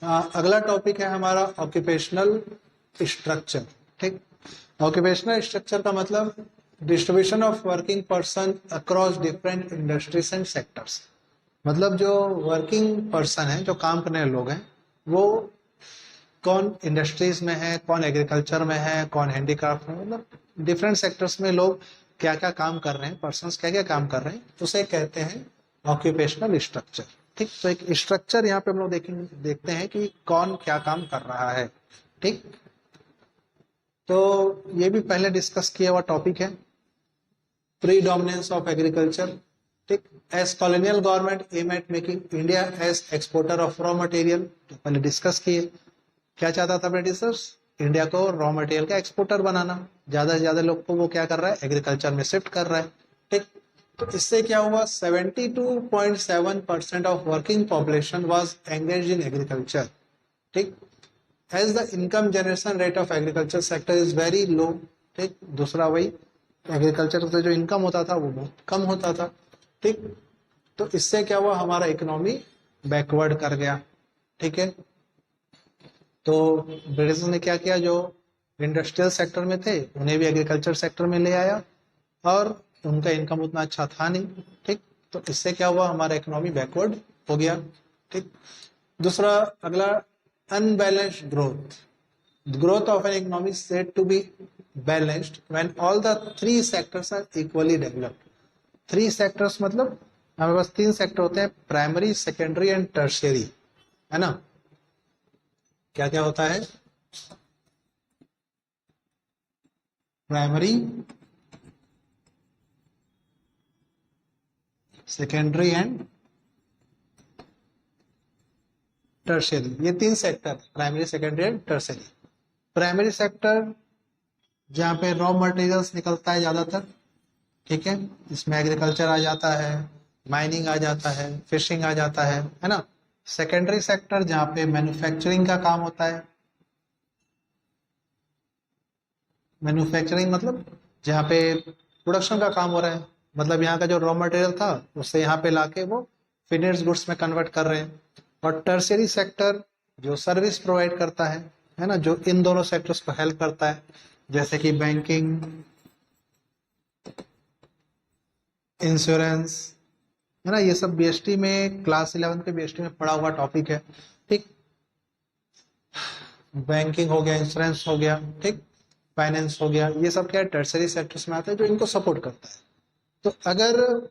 अगला टॉपिक है हमारा ऑक्यूपेशनल स्ट्रक्चर। ठीक, ऑक्यूपेशनल स्ट्रक्चर का मतलब distribution of working person across different industries and sectors. मतलब जो वर्किंग पर्सन है, जो काम करने वाले लोग हैं, वो कौन इंडस्ट्रीज में है, कौन एग्रीकल्चर में है, कौन हैंडीक्राफ्ट में, मतलब डिफरेंट सेक्टर्स में लोग क्या क्या काम कर रहे हैं, पर्सन्स क्या क्या काम कर रहे हैं, उसे कहते हैं ऑक्यूपेशनल स्ट्रक्चर। ठीक, तो एक स्ट्रक्चर यहाँ पे हम लोग देखते हैं कि कौन क्या काम कर रहा है। ठीक, तो ये भी पहले डिस्कस किया हुआ टॉपिक है, प्रीडोमिनेंस ऑफ एग्रीकल्चर। ठीक, as colonial government aim at making India as exporter of raw material, तो पहले डिस्कस किए। क्या चाहता था ब्रिटिशर्स? इंडिया को रॉ मटेरियल का एक्सपोर्टर बनाना। ज्यादा से ज्यादा लोग को वो क्या कर रहा है, एग्रीकल्चर में शिफ्ट कर रहा है। ठीक, तो इससे क्या हुआ, 72.7% of working population was engaged in agriculture. ठीक, as the income generation rate of agriculture sector is very low. ठीक, दूसरा वही, एग्रीकल्चर से जो इनकम होता था वो बहुत कम होता था। ठीक, तो इससे क्या हुआ, हमारा इकोनॉमी बैकवर्ड कर गया। ठीक है, तो ब्रिटिश ने क्या किया, जो इंडस्ट्रियल सेक्टर में थे उन्हें भी एग्रीकल्चर सेक्टर में ले आया, और उनका इनकम उतना अच्छा था नहीं। ठीक, तो इससे क्या हुआ, हमारा इकोनॉमी बैकवर्ड हो गया। ठीक, दूसरा अगला, unbalanced growth. Growth of an economy said to be balanced when all the three sectors are equally developed. Three sectors मतलब हमारे पास तीन सेक्टर होते हैं, प्राइमरी, सेकेंडरी एंड टर्शियरी, है ना। क्या क्या होता है, प्राइमरी, सेकेंडरी एंड टर्शियरी, ये तीन sector, primary, secondary and tertiary. Primary sector जहाँ पे रॉ मटेरियल्स निकलता है ज्यादातर, ठीक है, इसमें एग्रीकल्चर आ जाता है, माइनिंग आ जाता है, फिशिंग आ जाता है ना। सेकेंडरी सेक्टर जहाँ पे मैन्युफैक्चरिंग का काम होता है, मैन्युफैक्चरिंग मतलब जहाँ पे प्रोडक्शन का काम हो रहा है, मतलब यहाँ का जो रॉ मटेरियल था उससे यहाँ पे लाके वो फिनिश्ड गुड्स में कन्वर्ट कर रहे हैं। और टर्शियरी सेक्टर जो सर्विस प्रोवाइड करता है ना, जो इन दोनों सेक्टर्स को हेल्प करता है, जैसे कि बैंकिंग, इंश्योरेंस, है ना। ये सब बीएसटी में, क्लास 11 के बीएसटी में पढ़ा हुआ टॉपिक है। ठीक, बैंकिंग हो गया, इंश्योरेंस हो गया, ठीक, फाइनेंस हो गया, ये सब क्या है, टर्सरी सेक्टर्स में आता है जो इनको सपोर्ट करता है। तो अगर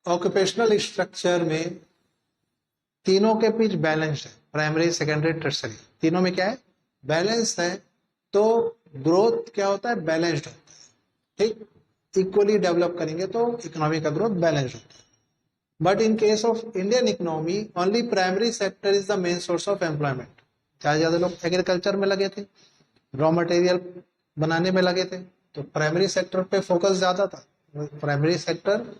ऑक्यूपेशनल स्ट्रक्चर में तीनों के बीच बैलेंस है, प्राइमरी, सेकेंडरी, टर्सरी, तीनों में क्या है, बैलेंस है, तो ग्रोथ क्या होता है, बैलेंस्ड होता है। ठीक, इक्वली डेवलप करेंगे तो इकोनॉमी का ग्रोथ बैलेंस होता है। But in case of Indian economy only primary sector is the main source of employment. ज्यादा लोग एग्रीकल्चर में लगे थे, रॉ मटेरियल बनाने में लगे थे, तो प्राइमरी सेक्टर पे फोकस ज्यादा था। Primary sector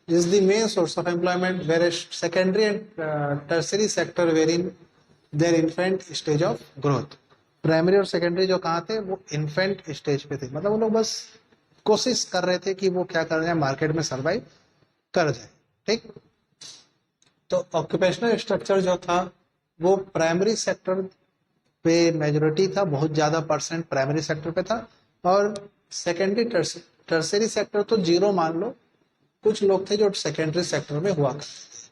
is the main source of employment, where secondary and tertiary sector were in their infant stage of growth. Primary और सेकेंडरी जो कहाँ थे, वो इन्फेंट स्टेज पे थे, मतलब वो लोग बस कोशिश कर रहे थे कि वो क्या कर रहे हैं, मार्केट में सर्वाइव कर जाए। ठीक, तो ऑक्यूपेशनल स्ट्रक्चर जो था वो प्राइमरी सेक्टर पे मेजोरिटी था, बहुत ज्यादा परसेंट प्राइमरी सेक्टर पे था, और सेकेंडरी टर्सरी सेक्टर तो जीरो मान लो, कुछ लोग थे जो सेकेंडरी सेक्टर में हुआ करते थे।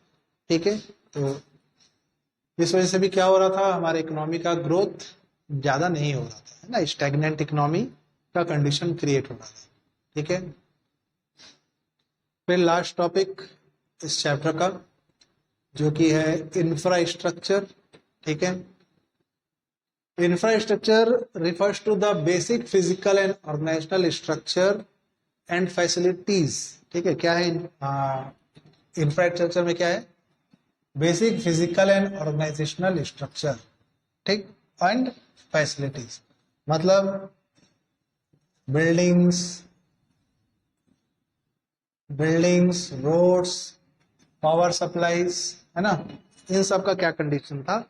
ठीक है, तो इस वजह से भी क्या हो रहा था, हमारे इकोनॉमी का ग्रोथ ज्यादा नहीं हो रहा था, है ना, स्टैग्नेंट इकोनॉमी का कंडीशन क्रिएट हो रहा था। ठीक है, फिर लास्ट टॉपिक इस चैप्टर का जो कि है इंफ्रास्ट्रक्चर। ठीक है, infrastructure refers to the basic physical and organisational structure and facilities. ठीक है, क्या है इंफ्रास्ट्रक्चर में, क्या है, basic physical and organisational structure, ठीक, एंड फैसिलिटीज, मतलब बिल्डिंग्स, रोड्स, पावर सप्लाईज, है ना, इन सब का क्या कंडीशन था,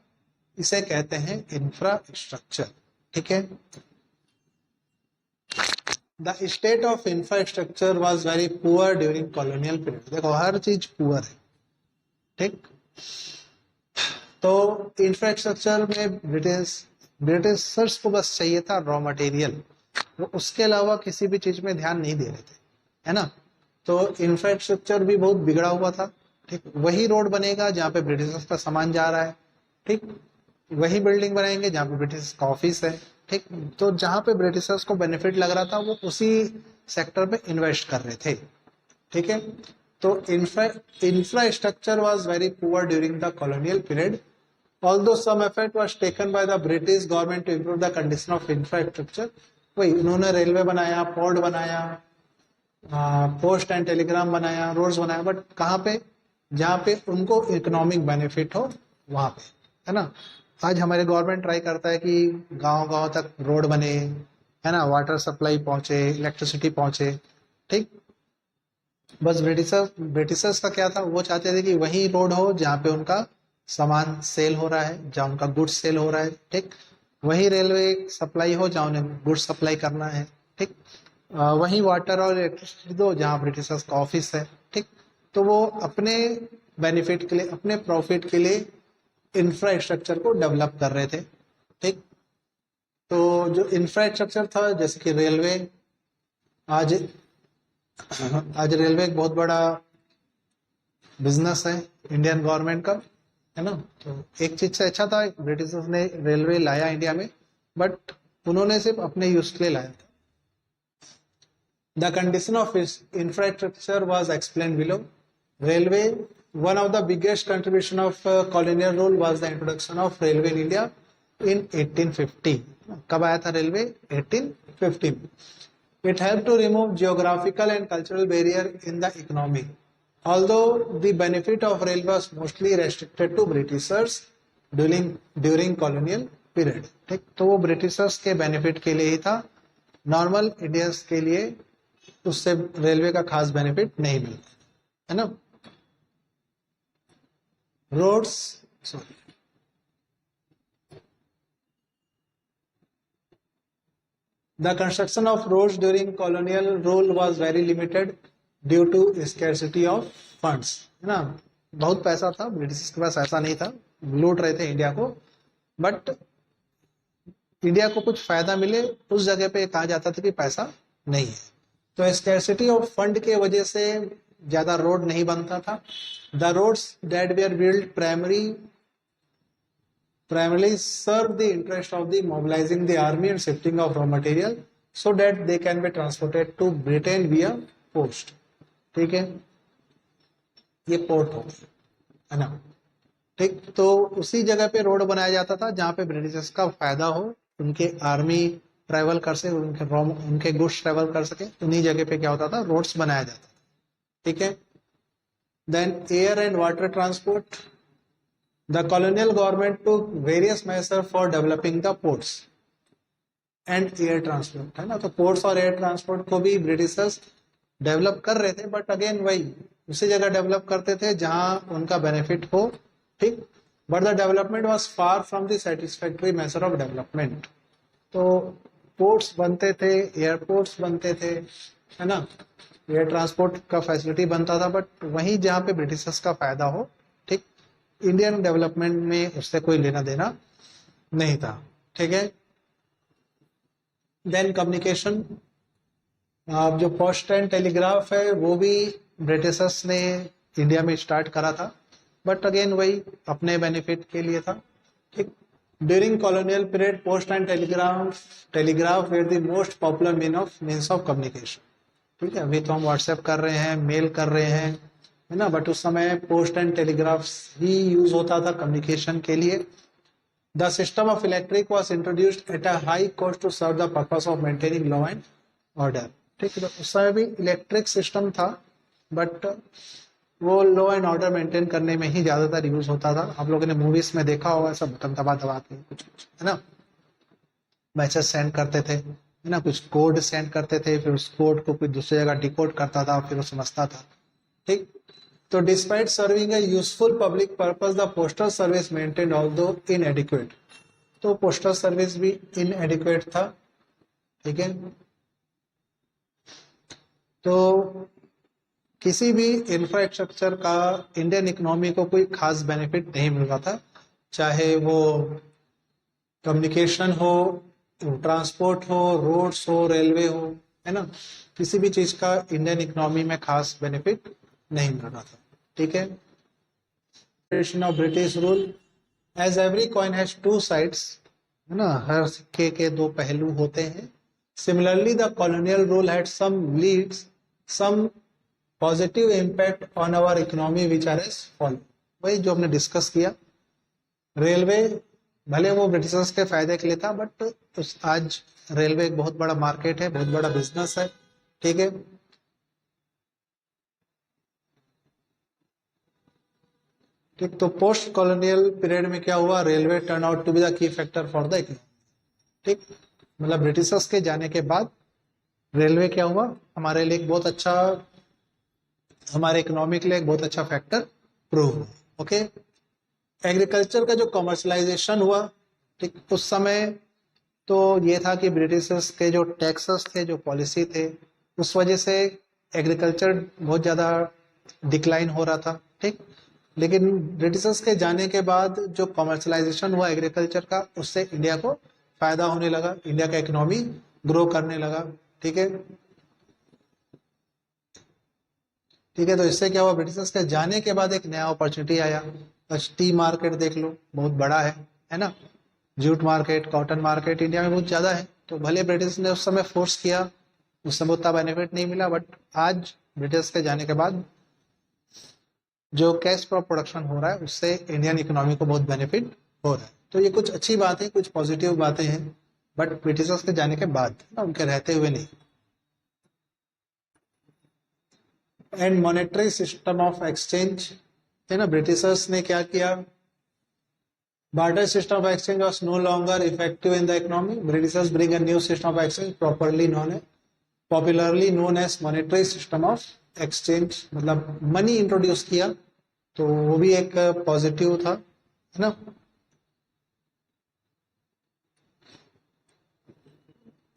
इसे कहते हैं इंफ्रास्ट्रक्चर। ठीक है, the state of infrastructure was very poor during colonial period. देखो हर चीज पुअर है। ठीक, तो इंफ्रास्ट्रक्चर में ब्रिटिशर्स को बस चाहिए था रॉ मटेरियल, वो उसके अलावा किसी भी चीज में ध्यान नहीं दे रहे थे, है ना। तो इंफ्रास्ट्रक्चर भी बहुत बिगड़ा हुआ था, ठीक। वही रोड बनेगा जहाँ पे ब्रिटिशर्स का सामान जा रहा है, ठीक। वही बिल्डिंग बनाएंगे जहाँ पे ब्रिटिश का ऑफिस है, ठीक। तो जहाँ पे ब्रिटिशर्स को बेनिफिट लग रहा था वो उसी सेक्टर पे इन्वेस्ट कर रहे थे, ठीक है। तो infrastructure was very poor during the colonial period, although some effort was taken by the British government to improve the condition of infrastructure। वही उन्होंने रेलवे बनाया, पोर्ट बनाया, पोस्ट एंड टेलीग्राम बनाया, रोड्स बनाया, बट कहाँ पे, जहाँ पे उनको इकोनॉमिक बेनिफिट हो वहां पे, है ना। आज हमारे गवर्नमेंट ट्राई करता है कि गांव गांव तक रोड बने, है ना, वाटर सप्लाई पहुंचे, इलेक्ट्रिसिटी पहुंचे, ठीक। बस ब्रिटिशर्स का क्या था, वो चाहते थे कि वही रोड हो जहाँ पे उनका सामान सेल हो रहा है, जहाँ उनका गुड्स सेल हो रहा है, ठीक। वही रेलवे सप्लाई हो जहाँ उन्हें गुड्स सप्लाई करना है, ठीक। वही वाटर और इलेक्ट्रिसिटी दो जहाँ ब्रिटिशर्स का ऑफिस है, ठीक। तो वो अपने बेनिफिट के लिए, अपने प्रॉफिट के लिए इंफ्रास्ट्रक्चर को डेवलप कर रहे थे, ठीक। तो जो इंफ्रास्ट्रक्चर था, जैसे कि रेलवे, आज आज रेलवे एक बहुत बड़ा बिजनेस है इंडियन गवर्नमेंट का, है ना। तो एक चीज से अच्छा था, ब्रिटिशर्स ने रेलवे लाया इंडिया में, बट उन्होंने सिर्फ अपने यूज के लिए लाया था। The condition of infrastructure was explain below. Railway, one of the biggest contribution of colonial rule was the introduction of railway in India in 1850। कब आया था railway? 1850। It helped to remove geographical and cultural barrier in the economy, although the benefit of railway was mostly restricted to Britishers during colonial period, ठीक। तो वो Britishers के benefit के लिए ही था, नॉर्मल इंडियंस के लिए उससे रेलवे का खास बेनिफिट नहीं मिलता, है ना। Roads, sorry, the construction of roads during colonial rule was very limited due to scarcity of funds, है ना। बहुत पैसा था, ब्रिटिश के पास ऐसा नहीं था, लूट रहे थे इंडिया को, बट इंडिया को कुछ फायदा मिले उस जगह पे कहा जाता था कि पैसा नहीं है, तो स्कैर्सिटी ऑफ फंड के वजह से ज्यादा रोड नहीं बनता था। The roads that were build primarily serve the interest of the mobilizing the army and shifting of raw material so that they can be transported to Britain via post, ठीक है। ये पोर्ट हो गया, है ना, ठीक। तो उसी जगह पे रोड बनाया जाता था जहां पे ब्रिटिशर्स का फायदा हो, उनके आर्मी ट्रेवल कर सके, उनके गुड्स ट्रेवल कर सके, उन्हीं जगह पे क्या होता था, रोड्स बनाया जाता था, ठीक है। Then air and water transport. The colonial government took various measures for developing the ports and air transport, है ना। तो पोर्ट्स और एयर ट्रांसपोर्ट को भी ब्रिटिशर्स डेवलप कर रहे थे, बट अगेन वही उसी जगह डेवलप करते थे जहां उनका बेनिफिट हो, ठीक। But the development was far from the satisfactory measure of development. तो पोर्ट्स बनते थे, एयरपोर्ट्स बनते थे, है ना, एयर ट्रांसपोर्ट का फैसिलिटी बनता था, बट वहीं जहां पे ब्रिटिशर्स का फायदा हो, ठीक। इंडियन डेवलपमेंट में उससे कोई लेना देना नहीं था, ठीक है। देन कम्युनिकेशन, जो पोस्ट एंड टेलीग्राफ है वो भी ब्रिटिशर्स ने इंडिया में स्टार्ट करा था, बट अगेन वही अपने बेनिफिट के लिए था, ठीक। During colonial period post and telegraph were the most popular means of communication, ठीक है। अभी तो हम व्हाट्सएप कर रहे हैं, मेल कर रहे हैं, है ना, बट उस समय पोस्ट एंड टेलीग्राफ ही यूज होता था कम्युनिकेशन के लिए। The system of electric was introduced at a high cost to serve the purpose of maintaining law and order, ठीक है। उस समय भी इलेक्ट्रिक सिस्टम था, बट वो लॉ एंड ऑर्डर मेंटेन करने में ही ज्यादातर यूज होता था। आप लोगों ने मूवीज में देखा होगा, सब बटन दबा दबा के कुछ कुछ, है ना, मैसेज सेंड करते थे, है ना, कुछ कोड सेंड करते थे, फिर उस कोड को कोई दूसरी जगह डिकोड करता था, फिर वो समझता था, ठीक। तो despite serving A useful public purpose the postal service maintain although इनएडिक्वेट। तो पोस्टल सर्विस भी इनएडिक्वेट था, ठीक है। तो किसी भी इंफ्रास्ट्रक्चर का इंडियन इकोनॉमी को कोई खास बेनिफिट नहीं मिल रहा था, चाहे वो कम्युनिकेशन हो, ट्रांसपोर्ट हो, रोड्स हो, रेलवे हो, है ना, किसी भी चीज का इंडियन इकोनॉमी में खास बेनिफिट नहीं मिल रहा था। ठीक है, of British rule, as every coin has two sides, है ना, हर सिक्के के दो पहलू होते हैं। Similarly the colonial rule had some leads some positive impact on our economy which are as follow. वही जो हमने डिस्कस किया, रेलवे भले वो ब्रिटिशर्स के फायदे के लिए था, बट उस आज रेलवे एक बहुत बड़ा मार्केट है, बहुत बड़ा बिजनेस है। ठीक है, ठीक, तो पोस्ट कॉलोनियल पीरियड में क्या हुआ, railway turn out to be the key factor for the economy. ठीक, मतलब ब्रिटिशर्स के जाने के बाद रेलवे क्या हुआ, हमारे लिए एक बहुत अच्छा, हमारे इकोनॉमी के लिए एक बहुत अच्छा फैक्टर प्रूव हुआ। ओके, एग्रीकल्चर का जो कमर्शलाइजेशन हुआ, ठीक, उस समय तो ये था कि ब्रिटिशर्स के जो टैक्सेस थे, जो पॉलिसी थे, उस वजह से एग्रीकल्चर बहुत ज़्यादा डिक्लाइन हो रहा था। ठीक, लेकिन ब्रिटिशर्स के जाने के बाद जो कमर्शलाइजेशन हुआ एग्रीकल्चर का, उससे इंडिया को फायदा होने लगा, इंडिया का इकोनॉमी ग्रो करने लगा। ठीक है, ठीक है, तो इससे क्या हुआ, ब्रिटिशर्स के जाने के बाद एक नया अपॉर्चुनिटी आया। टी मार्केट देख लो, बहुत बड़ा है ना, jute market, cotton market India में बहुत ज्यादा है। तो भले ब्रिटिश ने उस समय फोर्स किया, उस समय उतना बेनिफिट नहीं मिला, बट आज ब्रिटिश के जाने के बाद जो कैश क्रॉप प्रोडक्शन हो रहा है, उससे इंडियन इकोनॉमी को बहुत बेनिफिट हो रहा है। तो ये कुछ अच्छी बात है, कुछ पॉजिटिव बातें हैं, बट ब्रिटिशर्स के जाने के बाद ना, उनके रहते हुए नहीं। And monetary system of exchange, है ना, ब्रिटिशर्स ने क्या किया, barter system of exchange was no longer effective in the economy. Britishers bring a new system of exchange popularly known as monetary system of exchange, मतलब money introduce किया, तो वो भी एक पॉजिटिव था, है ना।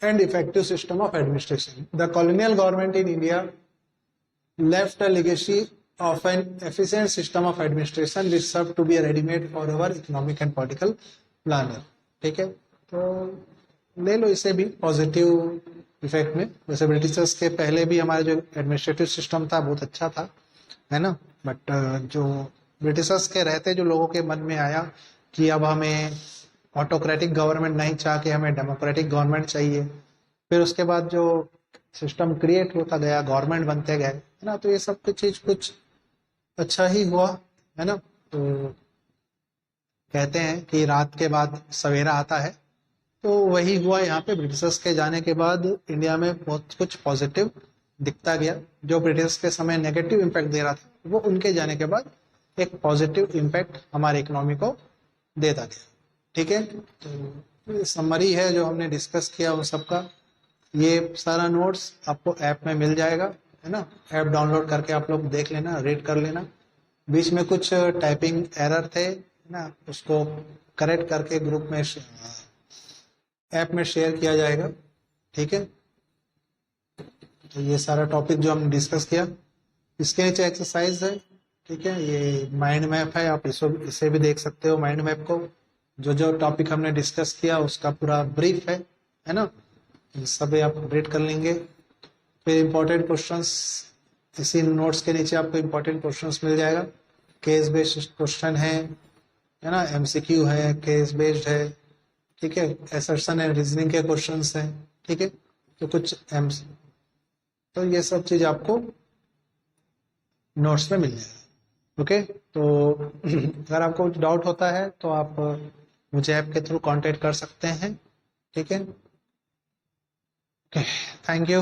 And effective system of administration, the colonial government in India left a legacy of an efficient system of administration which served to be a ready-made for our economic and political planner. ठीक है, तो ले लो इसे भी positive effect में। वैसे Britishers के पहले भी हमारा जो एडमिनिस्ट्रेटिव सिस्टम था बहुत अच्छा था, है ना, बट जो ब्रिटिशर्स के रहते जो लोगों के मन में आया कि अब हमें ऑटोक्रेटिक गवर्नमेंट नहीं चाह के हमें डेमोक्रेटिक गवर्नमेंट चाहिए, फिर उसके बाद जो सिस्टम क्रिएट होता गया, गवर्नमेंट बनते गए, है ना, तो ये सब कुछ चीज कुछ अच्छा ही हुआ, है ना। तो कहते हैं कि रात के बाद सवेरा आता है, तो वही हुआ यहाँ पे। ब्रिटिशर्स के जाने के बाद इंडिया में बहुत कुछ पॉजिटिव दिखता गया। जो ब्रिटिश के समय नेगेटिव इम्पैक्ट दे रहा था, वो उनके जाने के बाद एक पॉजिटिव इम्पैक्ट हमारे इकोनॉमी को देता गया। ठीक है, तो समरी है जो हमने डिस्कस किया उन सबका। ये सारा नोट्स आपको ऐप में मिल जाएगा, है ना, ऐप डाउनलोड करके आप लोग देख लेना, रीड कर लेना। बीच में कुछ टाइपिंग एरर थे ना, उसको करेक्ट करके ग्रुप में ऐप में शेयर किया जाएगा। ठीक है, तो ये सारा टॉपिक जो हमने डिस्कस किया, इसके नीचे एक्सरसाइज है। ठीक है, ये माइंड मैप है, आप इसे भी देख सकते हो। माइंड मैप को जो जो टॉपिक हमने डिस्कस किया उसका पूरा ब्रीफ है ना, सब आप रीड कर लेंगे। फिर इंपॉर्टेंट क्वेश्चंस, इसी नोट्स के नीचे आपको इंपॉर्टेंट क्वेश्चंस मिल जाएगा। केस बेस्ड क्वेश्चन है ना, एमसीक्यू है, केस बेस्ड है। ठीक है, असर्शन है, रीजनिंग के क्वेश्चंस हैं। ठीक है, तो कुछ तो ये सब चीज आपको नोट्स में मिल जाएगा। ओके, तो अगर आपको कुछ डाउट होता है तो आप मुझे ऐप के थ्रू कांटेक्ट कर सकते हैं। ठीक है, ओके, थैंक यू।